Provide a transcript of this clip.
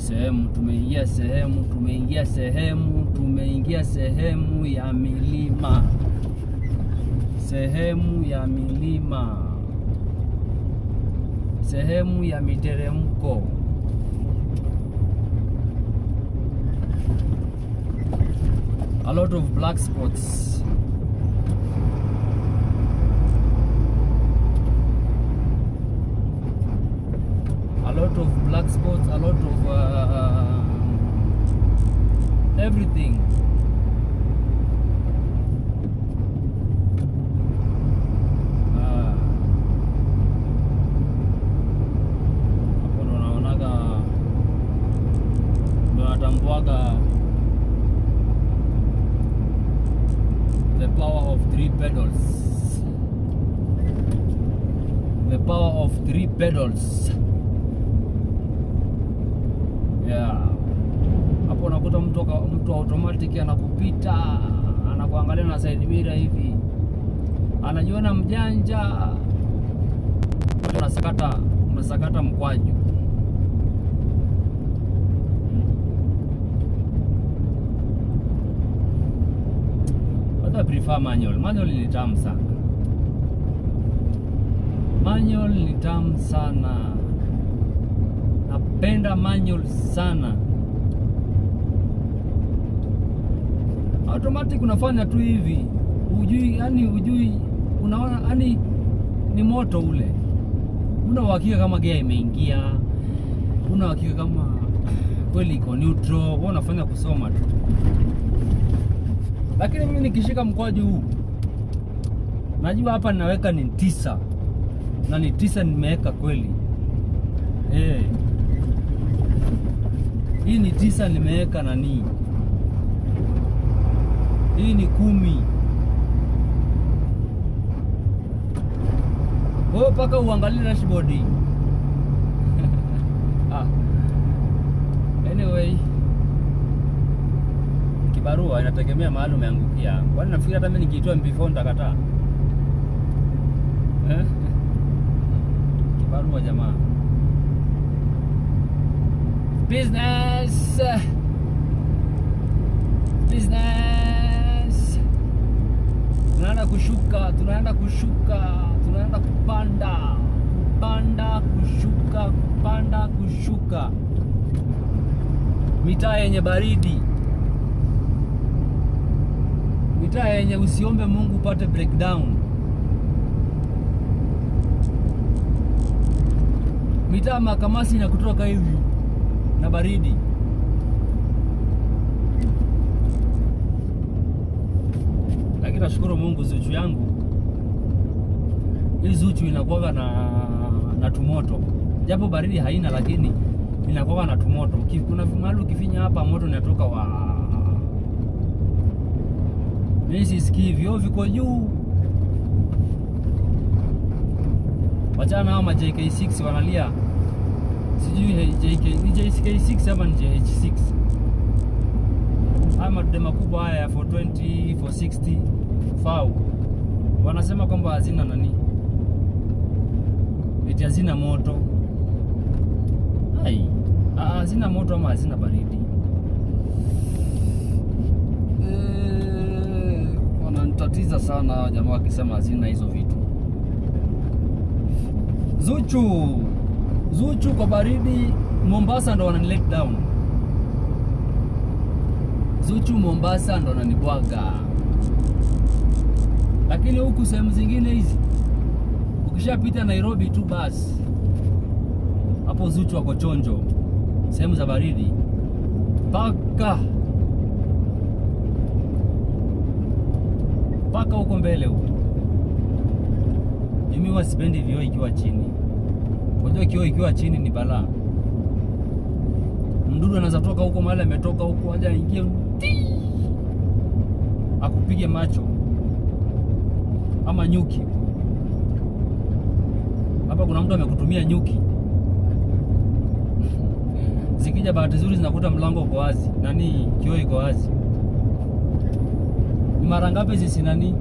Tumeingia sehemu ya milima. Sehemu ya miteremko. A lot of black spots. A lot of everything. Hapo ndo naonaga, ndo natambuaga the power of three pedals. Yeah. Hapo unakuta mtu automatic anakupita, anakuangalia na side mirror hivi, anajiona mjanja, unasakata mkwaju. I prefer manual. Manual ni tamu sana. Napenda manual sana. Automatic unafanya tu hivi, ujui unaona, yani ni moto ule. Una uhakika kama gear imeingia, una uhakika kama kweli iko neutral, wewe unafanya kusoma tu. Lakini mimi nikishika mkwaju huu, najua hapa ninaweka ni 9. Na ni 9 nimeweka kweli. Hii ni 9 nimeweka nani? Hii ni 10. Wewe paka uangalie dashboard. Anyway, kibarua inategemea mahali umeangukia. Kwani nafikiri hata mimi nikiitoa MP4 nitakataa? Kibarua jamaa. Business. Tunaenda kupanda, kushuka. Mitaa yenye baridi. Mitaa yenye usiombe Mungu upate breakdown. Mitaa makamasi na kutoka hivi na baridi. Lakini nashukuru Mungu, Zuchu yangu hii Zuchu inakuwa na tumoto. Japo baridi haina, lakini inakuwa na tumoto. Kuna mahali ukifinya hapa moto unatoka mimi sisikii, vyo viko juu. Wachana hao JK6 wanalia. Sijui ni JK6 ama ni JH6. Haya madude makubwa haya ya 420, 460 FAW wanasema kwamba hazina nani, eti hazina moto. Hazina moto ama hazina baridi. Wananitatiza sana jamaa wakisema hazina hizo vitu. Zuchu kwa baridi. Mombasa ndo wanani let down. Zuchu Mombasa ndo wananibwaga. Lakini huku sehemu zingine hizi, ukishapita Nairobi tu basi, hapo Zuchu wako chonjo. Sehemu za baridi paka huko mbele huko. Mimi wasipendi vioo ikiwa chini. Unajua kioo ikiwa chini ni balaa. Mdudu anaweza toka huko mahali ametoka huko, aje aingie akupige macho, ama nyuki. Hapa kuna mtu amekutumia nyuki. Zikija bahati nzuri zinakuta mlango uko wazi, nani kioo iko wazi. Ni mara ngapi sisi nani?